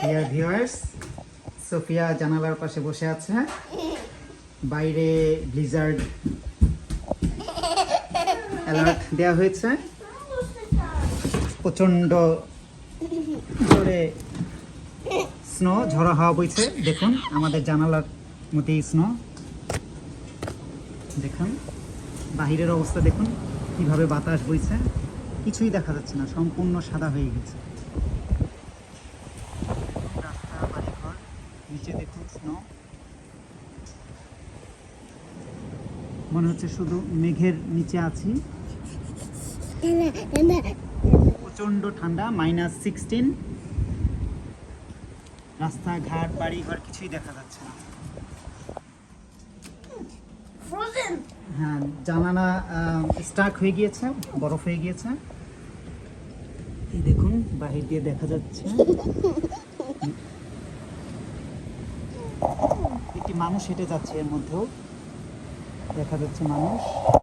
Dear viewers, Sophia জানালার পাশে বসে আছে। বাইরে ব্লিজার্ড অ্যালার্ট দেওয়া হয়েছে। প্রচণ্ড জোরে স্নো, ঝড়ো হাওয়া বইছে। দেখুন আমাদের জানালার মধ্যেই স্নো। দেখুন বাহিরের অবস্থা, দেখুন কিভাবে বাতাস বইছে। কিছুই দেখা যাচ্ছে না, সম্পূর্ণ সাদা হয়ে গেছে রাস্তা, বাড়িঘর। নিচে দেখুন স্নো, মনে হচ্ছে শুধু মেঘের নিচে আছি। প্রচণ্ড ঠান্ডা, -16। রাস্তাঘাট, বাড়িঘর কিছুই দেখা যাচ্ছে না। হ্যাঁ, জানালা স্টাক হয়ে গিয়েছে, বরফ হয়ে গিয়েছে। এই দেখুন বাহির দিয়ে দেখা যাচ্ছে একটি মানুষ হেঁটে যাচ্ছে, এর মধ্যেও দেখা যাচ্ছে মানুষ।